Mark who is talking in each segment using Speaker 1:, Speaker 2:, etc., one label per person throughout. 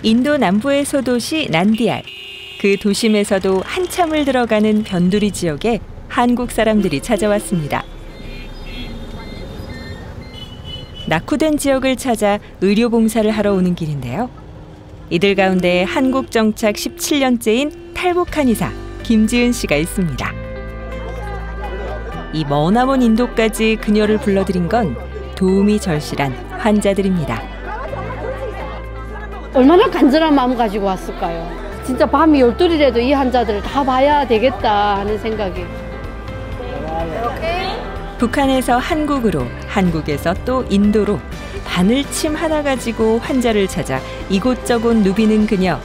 Speaker 1: 인도 남부의 소도시 난디알. 그 도심에서도 한참을 들어가는 변두리 지역에 한국 사람들이 찾아왔습니다. 낙후된 지역을 찾아 의료 봉사를 하러 오는 길인데요. 이들 가운데 한국 정착 17년째인 탈북한 의사 김지은 씨가 있습니다. 이 머나먼 인도까지 그녀를 불러들인 건 도움이 절실한 환자들입니다.
Speaker 2: 얼마나 간절한 마음 가지고 왔을까요? 진짜 밤이 12시라도 이 환자들을 다 봐야 되겠다 하는 생각이.
Speaker 1: 북한에서 한국으로, 한국에서 또 인도로 바늘침 하나 가지고 환자를 찾아 이곳저곳 누비는 그녀.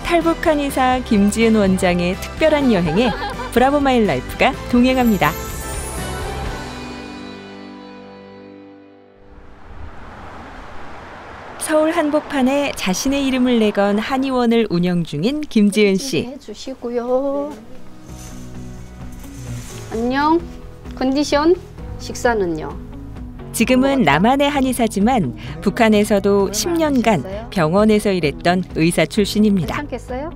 Speaker 1: 탈북한 의사 김지은 원장의 특별한 여행에 브라보 마이 라이프가 동행합니다. 서울 한복판에 자신의 이름을 내건 한의원을 운영 중인 김지은 씨.
Speaker 2: 해주시고요. 안녕. 컨디션? 식사는요?
Speaker 1: 지금은 남한의 한의사지만 북한에서도 10년간 병원에서 일했던 의사 출신입니다.
Speaker 2: 괜찮겠어요?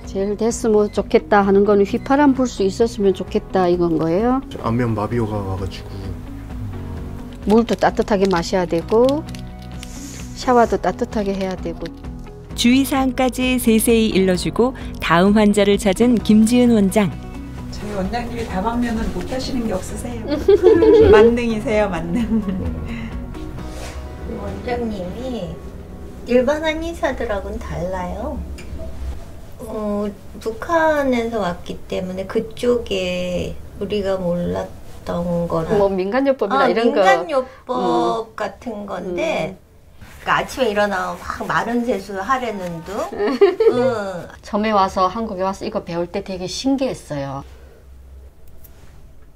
Speaker 2: 제일 됐으면 좋겠다 하는 거는 휘파람 불 수 있었으면 좋겠다 이건 거예요?
Speaker 3: 안면 마비오가 와가지고
Speaker 2: 물도 따뜻하게 마셔야 되고 샤워도 따뜻하게 해야 되고
Speaker 1: 주의사항까지 세세히 일러주고 다음 환자를 찾은 김지은 원장.
Speaker 4: 저희 원장님이 다방면은 못하시는 게 없으세요. 만능이세요, 만능.
Speaker 5: 원장님이 일반 한의사들하고는 달라요. 북한에서 왔기 때문에 그쪽에 우리가 몰랐던 거라
Speaker 2: 뭐 민간요법이나 이런 거
Speaker 5: 민간요법 같은 건데 그러니까 아침에 일어나면 막 마른 세수 하려는 둥
Speaker 2: 처음에 와서 한국에 와서 이거 배울 때 되게 신기했어요.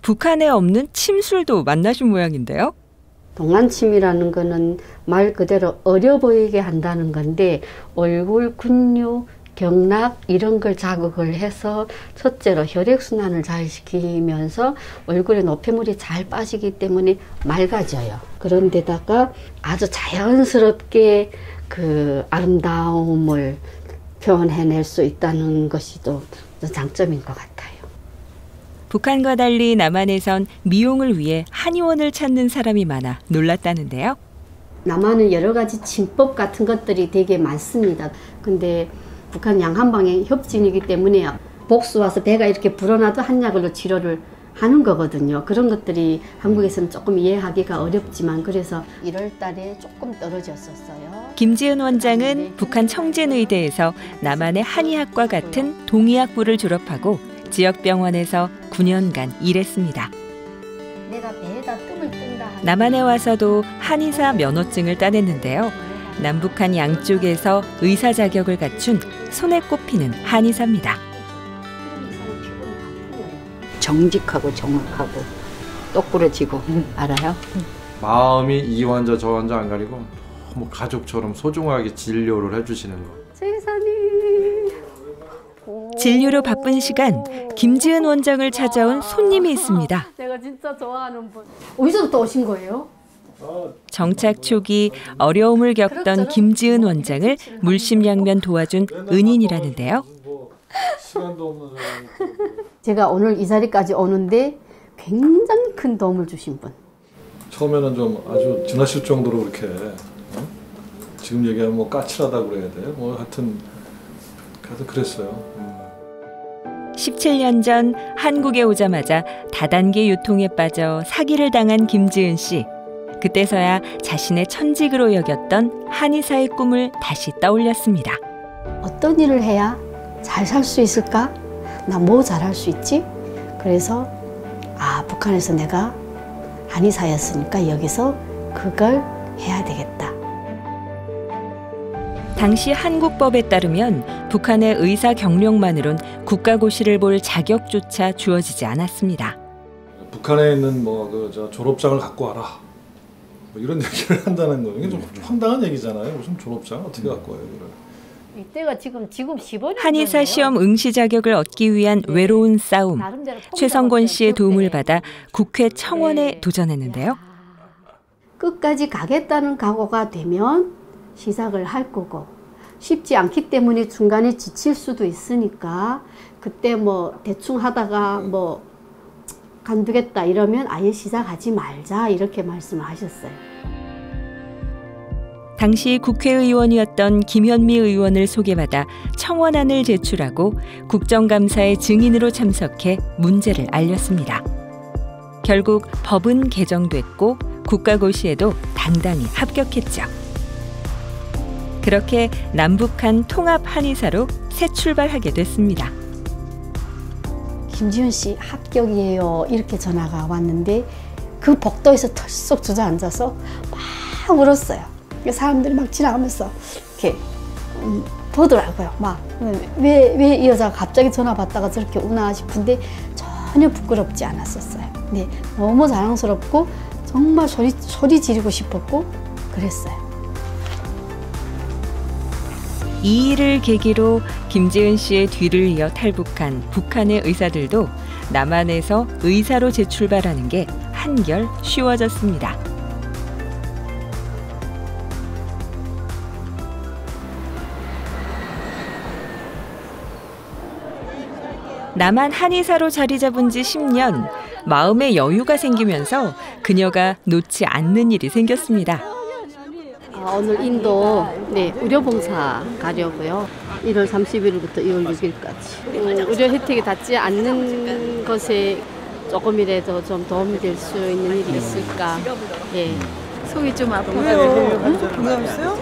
Speaker 1: 북한에 없는 침술도 만나신 모양인데요.
Speaker 2: 동안침이라는 거는 말 그대로 어려 보이게 한다는 건데 얼굴 근육, 경락 이런 걸 자극을 해서 첫째로 혈액순환을 잘 시키면서 얼굴에 노폐물이 잘 빠지기 때문에 맑아져요. 그런데다가 아주 자연스럽게 그 아름다움을 표현해낼 수 있다는 것이 또 장점인 것 같아요.
Speaker 1: 북한과 달리 남한에선 미용을 위해 한의원을 찾는 사람이 많아 놀랐다는데요.
Speaker 2: 남한은 여러 가지 침법 같은 것들이 되게 많습니다. 근데 북한 양한방의 협진이기 때문에 복수 와서 배가 이렇게 불어나도 한약으로 치료를 하는 거거든요. 그런 것들이 한국에서는 조금 이해하기가 어렵지만 그래서 1월 달에 조금 떨어졌었어요.
Speaker 1: 김지은 원장은 북한 청진의대에서 남한의 한의학과 같은 동의학부를 졸업하고 지역 병원에서 9년간 일했습니다.
Speaker 2: 내가 배에다 뜸을 뜬다.
Speaker 1: 남한에 와서도 한의사 면허증을 따냈는데요. 남북한 양쪽에서 의사 자격을 갖춘 손에 꼽히는 한의사입니다.
Speaker 2: 정직하고 정확하고 똑부러지고 알아요?
Speaker 6: 마음이 이 환자 저 환자 안 가리고 너무 가족처럼 소중하게 진료를 해주시는 거.
Speaker 2: 세상에.
Speaker 1: 진료로 바쁜 시간, 김지은 원장을 찾아온 손님이 있습니다.
Speaker 2: 제가 진짜 좋아하는 분. 어디서부터 오신 거예요?
Speaker 1: 정착 초기 어려움을 겪던 김지은 원장을 물심양면 도와준 은인이라는데요.
Speaker 2: 제가 오늘 이 자리까지 오는데 굉장히 큰 도움을 주신 분.
Speaker 6: 처음에는 좀 아주 지나칠 정도로 그렇게 지금 얘기하면 뭐 까칠하다고 그래야 돼요. 뭐 하여튼 그랬어요.
Speaker 1: 17년 전 한국에 오자마자 다단계 유통에 빠져 사기를 당한 김지은 씨. 그때서야 자신의 천직으로 여겼던 한의사의 꿈을 다시 떠올렸습니다.
Speaker 2: 어떤 일을 해야 잘 살 수 있을까? 나 뭐 잘할 수 있지? 그래서 북한에서 내가 한의사였으니까 여기서 그걸 해야 되겠다.
Speaker 1: 당시 한국법에 따르면 북한의 의사 경력만으론 국가고시를 볼 자격조차 주어지지 않았습니다.
Speaker 6: 북한에 있는 졸업장을 갖고 와라. 뭐 이런 얘기를 한다는 거 이게 좀 황당한 얘기잖아요. 무슨 졸업장 어떻게 갖고 와요?
Speaker 2: 이때가 지금 15년
Speaker 1: 한의사 시험 응시 자격을 얻기 위한 외로운 싸움. 최성권 씨의 도움을 받아 국회 청원에 도전했는데요.
Speaker 2: 끝까지 가겠다는 각오가 되면 시작을 할 거고 쉽지 않기 때문에 중간에 지칠 수도 있으니까 그때 뭐 대충 하다가 뭐 간두겠다 이러면 아예 시작하지 말자 이렇게 말씀을 하셨어요.
Speaker 1: 당시 국회의원이었던 김현미 의원을 소개받아 청원안을 제출하고 국정감사의 증인으로 참석해 문제를 알렸습니다. 결국 법은 개정됐고 국가고시에도 당당히 합격했죠. 그렇게 남북한 통합 한의사로 새 출발하게 됐습니다.
Speaker 2: 김지은 씨 합격이에요 이렇게 전화가 왔는데 그 복도에서 털썩 주저앉아서 막 울었어요. 사람들이 막 지나가면서 이렇게 보더라고요. 막 왜 이 여자가 갑자기 전화 받다가 저렇게 우나 싶은데 전혀 부끄럽지 않았었어요. 네, 너무 자랑스럽고 정말 소리 지르고 싶었고 그랬어요.
Speaker 1: 이 일을 계기로 김지은 씨의 뒤를 이어 탈북한 북한의 의사들도 남한에서 의사로 재출발하는 게 한결 쉬워졌습니다. 남한 한의사로 자리 잡은 지 10년, 마음의 여유가 생기면서 그녀가 놓지 않는 일이 생겼습니다.
Speaker 2: 오늘 인도 의료봉사 가려고요. 1월 31일부터 2월 6일까지. 의료 혜택이 닿지 않는 것에 조금이라도 좀 도움이 될 수 있는 일이 있을까. 예.
Speaker 4: 속이 좀 아프요. 부담스요?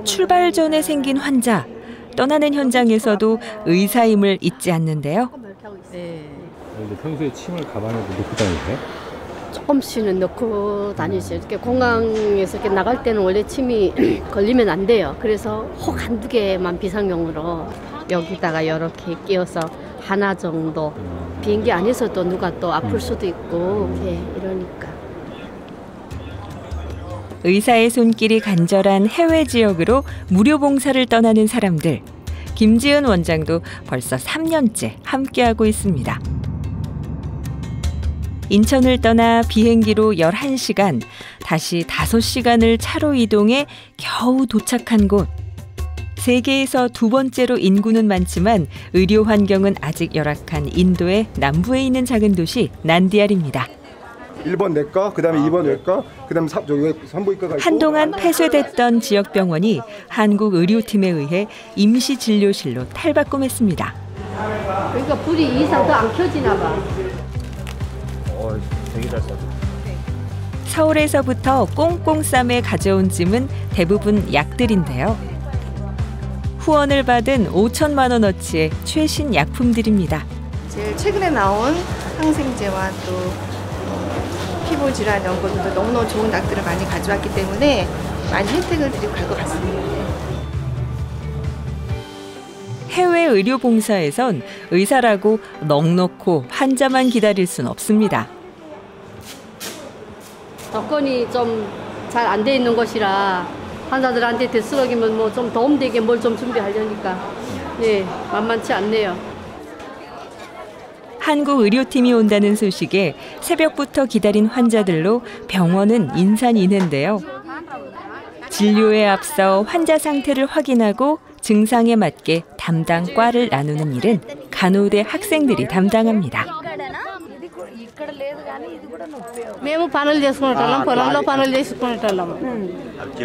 Speaker 1: 출발 전에 생긴 환자. 떠나는 현장에서도 의사임을 잊지 않는데요.
Speaker 2: 네.
Speaker 7: 근데 평소에 침을 가방에 넣고 다니세요?
Speaker 2: 조금씩은 넣고 다니죠. 이렇게 공항에서 이렇게 나갈 때는 원래 침이 걸리면 안 돼요. 그래서 혹 한두 개만 비상용으로 여기다가 이렇게 끼워서 하나 정도. 비행기 안에서도 누가 또 아플 수도 있고 이러니까.
Speaker 1: 의사의 손길이 간절한 해외 지역으로 무료 봉사를 떠나는 사람들. 김지은 원장도 벌써 3년째 함께하고 있습니다. 인천을 떠나 비행기로 11시간, 다시 5시간을 차로 이동해 겨우 도착한 곳. 세계에서 두 번째로 인구는 많지만 의료 환경은 아직 열악한 인도의 남부에 있는 작은 도시 난디알입니다.
Speaker 8: 1번 내과, 그다음에 2번 외과, 그다음에 산부인과가 있고.
Speaker 1: 한동안 폐쇄됐던 지역 병원이 한국 의료팀에 의해 임시 진료실로 탈바꿈했습니다.
Speaker 2: 그러니까 불이 이상 더 안 켜지나 봐.
Speaker 7: 되게 잘 써요.
Speaker 1: 서울에서부터 꽁꽁 싸매 가져온 짐은 대부분 약들인데요. 후원을 받은 5천만 원어치의 최신 약품들입니다.
Speaker 9: 제일 최근에 나온 항생제와 또 피부 질환 이런 것도 너무너무 좋은 약들을 많이 가져왔기 때문에 많이 혜택을 드리고 갈 것 같습니다.
Speaker 1: 해외 의료 봉사에선 의사라고 넋놓고 환자만 기다릴 순 없습니다.
Speaker 2: 접근이 좀 잘 안 돼 있는 곳이라 환자들한테 되스러기면 뭐 좀 도움되게 뭘 좀 준비하려니까 만만치 않네요.
Speaker 1: 한국 의료팀이 온다는 소식에 새벽부터 기다린 환자들로 병원은 인산인해인데요. 진료에 앞서 환자 상태를 확인하고 증상에 맞게 담당 과를 나누는 일은 간호대 학생들이 담당합니다.
Speaker 10: మేము పనులు చేసుకుంటాం పొలంలో పనులు చేసుకుంటాం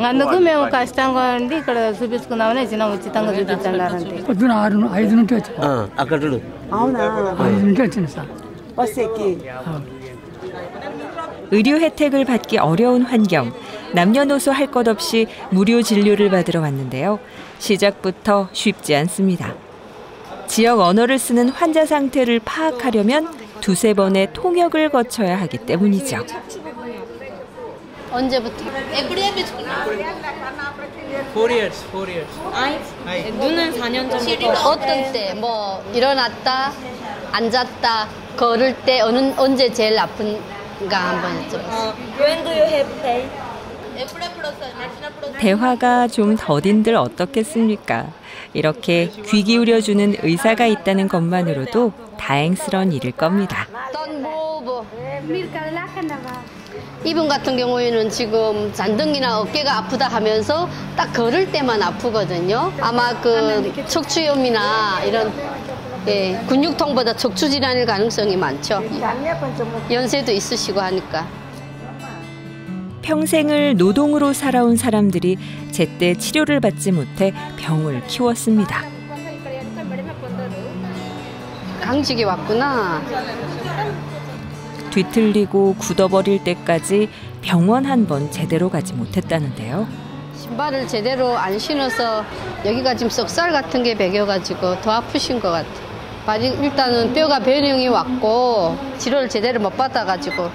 Speaker 10: అందుకు మేము కష్టంగా ఉండి ఇక్కడ చూపించుకుందామని వచ్చిన ఉచితంగా చూపించండి
Speaker 11: పొద్దున 5 నుండి వచ్చి
Speaker 12: అక్కడ
Speaker 4: అవునా
Speaker 11: 5 నుండి వచ్చిన సార్
Speaker 4: 버스駅
Speaker 1: 의료 혜택을 받기 어려운 환경, 남녀노소 할 것 없이 무료 진료를 받으러 왔는데요. 시작부터 쉽지 않습니다. 지역 언어를 쓰는 환자 상태를 파악하려면 2-3번의 통역을 거쳐야 하기 때문이죠.
Speaker 2: 언제부터?
Speaker 12: 4 years.
Speaker 10: 눈은 4년 전부터.
Speaker 2: 어떤 때? 뭐 일어났다, 앉았다, 걸을 때 언제 제일 아픈가 한번 여쭤봤어요.
Speaker 10: When do you have pain?
Speaker 1: 대화가 좀 더딘들 어떻겠습니까? 이렇게 귀 기울여주는 의사가 있다는 것만으로도 다행스러운 일일 겁니다.
Speaker 2: 이분 같은 경우에는 지금 잔등이나 어깨가 아프다 하면서 딱 걸을 때만 아프거든요. 아마 그 척추염이나 이런 근육통보다 척추 질환일 가능성이 많죠. 연세도 있으시고 하니까.
Speaker 1: 평생을 노동으로 살아온 사람들이 제때 치료를 받지 못해 병을 키웠습니다.
Speaker 2: 강직이 왔구나.
Speaker 1: 뒤틀리고 굳어버릴 때까지 병원 한 번 제대로 가지 못했다는데요.
Speaker 2: 신발을 제대로 안 신어서 여기가 지금 썩살 같은 게 배겨가지고 더 아프신 것 같아요. 일단은 뼈가 변형이 왔고 치료를 제대로 못 받아가지고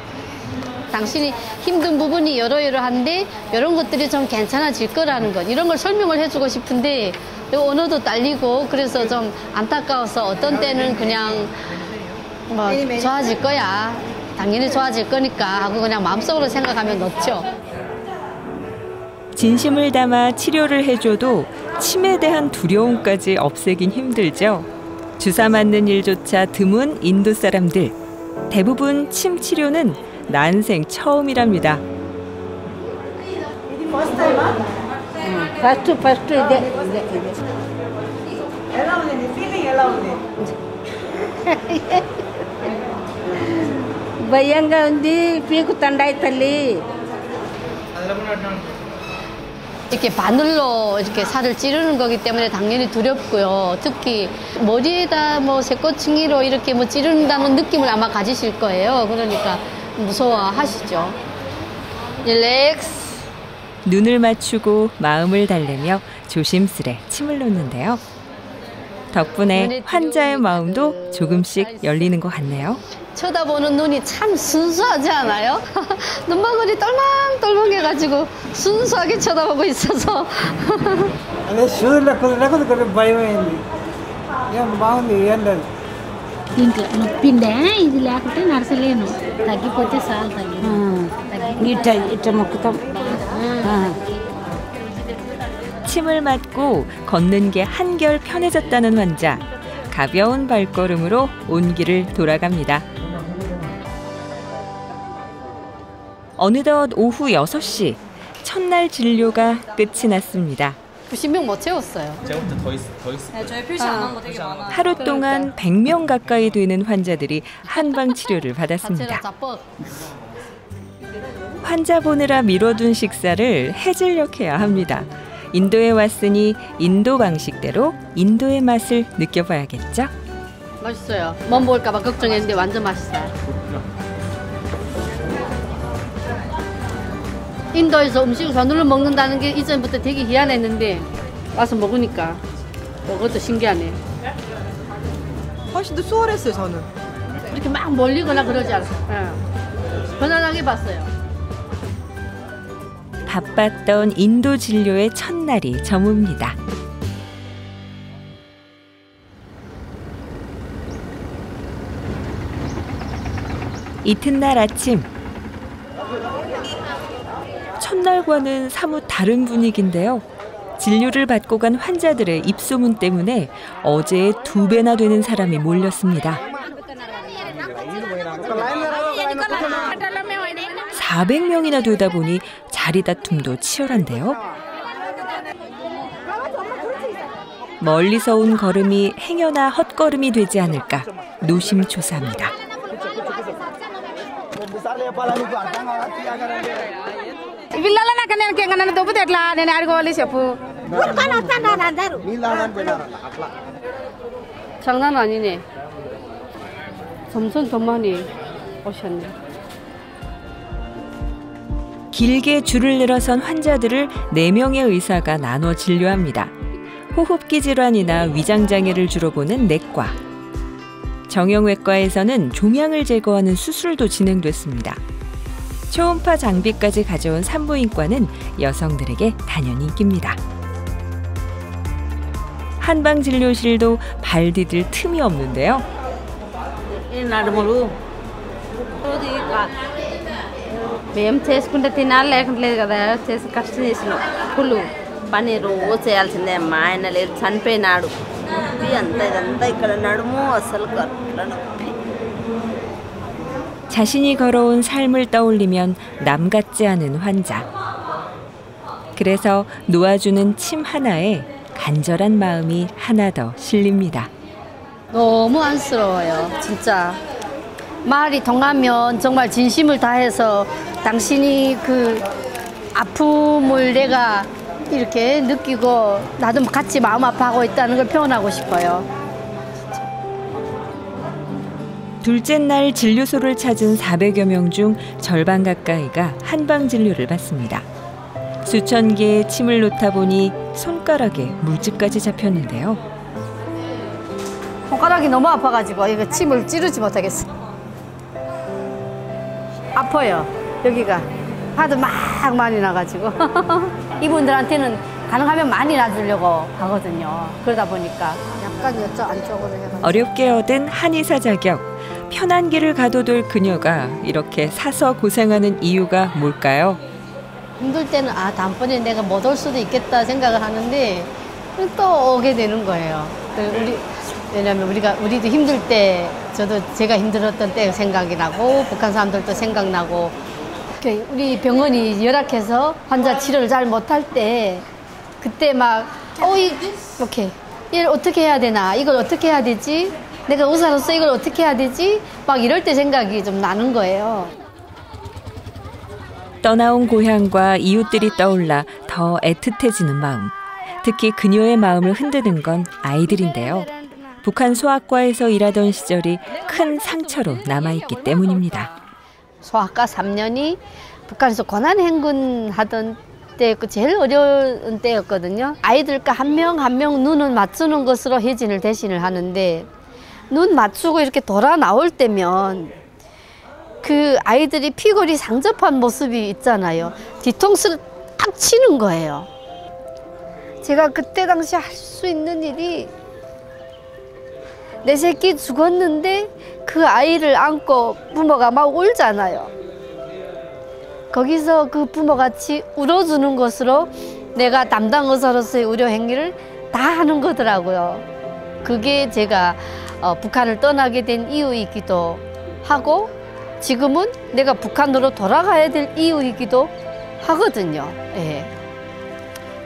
Speaker 2: 당신이 힘든 부분이 여러한데 이런 것들이 좀 괜찮아질 거라는 것 이런 걸 설명을 해주고 싶은데 언어도 딸리고 그래서 좀 안타까워서 어떤 때는 그냥 뭐 좋아질 거야 당연히 좋아질 거니까 하고 그냥 마음속으로 생각하면 넣죠.
Speaker 1: 진심을 담아 치료를 해줘도 침에 대한 두려움까지 없애긴 힘들죠. 주사 맞는 일조차 드문 인도 사람들. 대부분 침 치료는 난생 처음이랍니다.
Speaker 10: ఫస్ట్ ఇదే
Speaker 4: ఎలా ఉంది ఫీలింగ్ ఎలా ఉంది
Speaker 10: భయంగా ఉంది పీకుతండాయి తల్లి
Speaker 2: 이렇게 바늘로 이렇게 살을 찌르는 거기 때문에 당연히 두렵고요. 특히 머리에다 뭐 쇠꼬챙이로 이렇게 뭐 찌른다는 느낌을 아마 가지실 거예요. 그러니까 무서워하시죠. 릴렉스.
Speaker 1: 눈을 맞추고 마음을 달래며 조심스레 침을 놓는데요. 덕분에 환자의 마음도 조금씩 열리는 것 같네요.
Speaker 2: 쳐다보는 눈이 참 순수하지 않아요? 눈망울이 똘망똘망해가지고 순수하게 쳐다보고 있어서.
Speaker 12: అదే షూర్ కుదరకుండా కొంచెం భయమైంది ఏం బాగుంది ఏం లేదు
Speaker 13: ఇంట్లో నొప్పిండే ఇది లేకుంటే నడసలేను తగ్గిపోతే చాలు తగ్గి ఇట్ట మొక్కుతాం
Speaker 1: 침을 맞고 걷는 게 한결 편해졌다는 환자. 가벼운 발걸음으로 온 길을 돌아갑니다. 어느덧 오후 6시. 첫날 진료가 끝이 났습니다.
Speaker 2: 90명 못 채웠어요.
Speaker 14: 제가부터 더 있을 거예요.
Speaker 15: 저희 표시 안 한 거 되게 많아요.
Speaker 1: 하루 동안 100명 가까이 되는 환자들이 한방 치료를 받았습니다. 환자 보느라 미뤄둔 식사를 해질녘해야 합니다. 인도에 왔으니 인도 방식대로 인도의 맛을 느껴봐야겠죠?
Speaker 2: 맛있어요. 못 먹을까 봐 걱정했는데 완전 맛있어요. 인도에서 음식을 손으로 먹는다는 게 이전부터 되게 희한했는데 와서 먹으니까 그것도 신기하네.
Speaker 15: 훨씬 더 수월했어요, 저는.
Speaker 2: 이렇게 막 몰리거나 그러지 않았어요. 편안하게 봤어요.
Speaker 1: 바빴던 인도 진료의 첫날이 저뭅니다. 이튿날 아침. 첫날과는 사뭇 다른 분위기인데요. 진료를 받고 간 환자들의 입소문 때문에 어제의 2배나 되는 사람이 몰렸습니다. 400명이나 되다 보니 자리 다툼도 치열한데요. 멀리서 온 걸음이 행여나 헛걸음이 되지 않을까 노심초사합니다.
Speaker 2: 장난 아니네. 점점 더 많이 오셨네.
Speaker 1: 길게 줄을 늘어선 환자들을 4명의 의사가 나눠 진료합니다. 호흡기 질환이나 위장장애를 주로 보는 내과. 정형외과에서는 종양을 제거하는 수술도 진행됐습니다. 초음파 장비까지 가져온 산부인과는 여성들에게 단연히 인기입니다. 한방진료실도 발 디딜 틈이 없는데요.
Speaker 10: మేము చేసుకుంటే తినాలి లేకుంటలేదు కదా చేసి కష్టం చేసినాం పుల్లు పని రోజు చేయాల్సిందే అమ్మా ఆయన లేదు చనిపోయినాడు నొప్పి అంతా ఇదంతా ఇక్కడ నడుము అసలు నొప్పి
Speaker 1: 자신이 걸어온 삶을 떠올리면 남 같지 않은 환자. 그래서 놓아주는 침 하나에 간절한 마음이 하나 더 실립니다.
Speaker 14: 너무 안쓰러워요, 진짜. 말이 통하면 정말 진심을 다해서 당신이 그 아픔을 내가 이렇게 느끼고 나도 같이 마음 아파하고 있다는 걸 표현하고 싶어요.
Speaker 1: 둘째 날 진료소를 찾은 400여 명 중 절반 가까이가 한방 진료를 받습니다. 수천 개의 침을 놓다 보니 손가락에 물집까지 잡혔는데요.
Speaker 14: 손가락이 너무 아파가지고 이거 침을 찌르지 못하겠어. 아파요, 여기가. 화도 막 많이 나가지고. 이분들한테는 가능하면 많이 놔주려고 하거든요. 그러다 보니까 약간 이쪽 안쪽으로 해가지고.
Speaker 1: 어렵게 얻은 한의사 자격. 편한 길을 가둬둘 그녀가 이렇게 사서 고생하는 이유가 뭘까요?
Speaker 14: 힘들 때는 다음번에 내가 못 올 수도 있겠다 생각을 하는데 또 오게 되는 거예요. 왜냐면 우리도 힘들 때, 저도 제가 힘들었던 때 생각이 나고 북한 사람들도 생각나고, 우리 병원이 열악해서 환자 치료를 잘 못할 때 그때 막 이렇게 이걸 어떻게 해야 되나, 이걸 어떻게 해야 되지, 내가 의사로서 이걸 어떻게 해야 되지, 막 이럴 때 생각이 좀 나는 거예요.
Speaker 1: 떠나온 고향과 이웃들이 떠올라 더 애틋해지는 마음. 특히 그녀의 마음을 흔드는 건 아이들인데요. 북한 소아과에서 일하던 시절이 큰 상처로 남아있기 때문입니다.
Speaker 14: 소아과 3년이 북한에서 고난행군 하던 때였고 제일 어려운 때였거든요. 아이들과 한 명 한 명 눈을 맞추는 것으로 혜진을 대신을 하는데, 눈 맞추고 이렇게 돌아 나올 때면 그 아이들이 피골이 상접한 모습이 있잖아요. 뒤통수를 딱 치는 거예요. 제가 그때 당시 할 수 있는 일이, 내 새끼 죽었는데 그 아이를 안고 부모가 막 울잖아요. 거기서 그 부모같이 울어주는 것으로 내가 담당 의사로서의 의료 행위를 다 하는 거더라고요. 그게 제가 북한을 떠나게 된 이유이기도 하고, 지금은 내가 북한으로 돌아가야 될 이유이기도 하거든요. 예.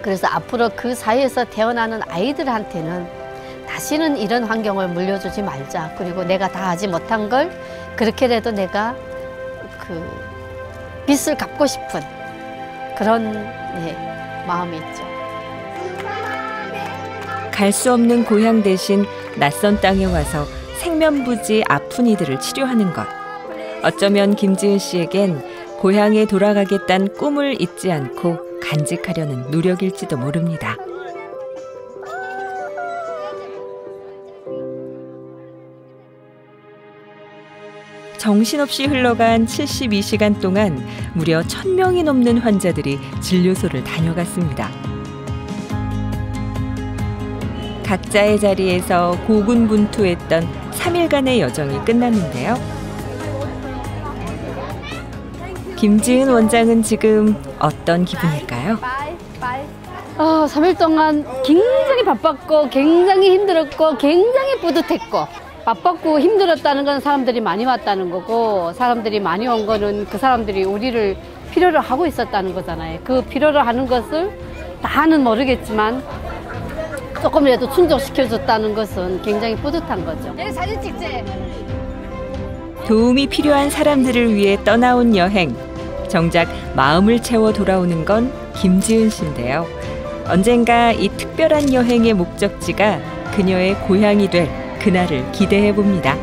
Speaker 14: 그래서 앞으로 그 사이에서 태어나는 아이들한테는 다시는 이런 환경을 물려주지 말자. 그리고 내가 다 하지 못한 걸 그렇게라도 내가 그 빚을 갚고 싶은 그런 마음이 있죠.
Speaker 1: 갈 수 없는 고향 대신 낯선 땅에 와서 생면부지 아픈 이들을 치료하는 것. 어쩌면 김지은 씨에겐 고향에 돌아가겠다는 꿈을 잊지 않고 간직하려는 노력일지도 모릅니다. 정신없이 흘러간 72시간 동안 무려 1000명이 넘는 환자들이 진료소를 다녀갔습니다. 각자의 자리에서 고군분투했던 3일간의 여정이 끝났는데요. 김지은 원장은 지금 어떤 기분일까요?
Speaker 14: 3일 동안 굉장히 바빴고 굉장히 힘들었고 굉장히 뿌듯했고, 바빴고 힘들었다는 건 사람들이 많이 왔다는 거고, 사람들이 많이 온 거는 그 사람들이 우리를 필요로 하고 있었다는 거잖아요. 그 필요로 하는 것을 다는 모르겠지만 조금이라도 충족시켜줬다는 것은 굉장히 뿌듯한 거죠. 여기 사진 찍지?
Speaker 1: 도움이 필요한 사람들을 위해 떠나온 여행. 정작 마음을 채워 돌아오는 건 김지은 씨인데요. 언젠가 이 특별한 여행의 목적지가 그녀의 고향이 될 그날을 기대해 봅니다.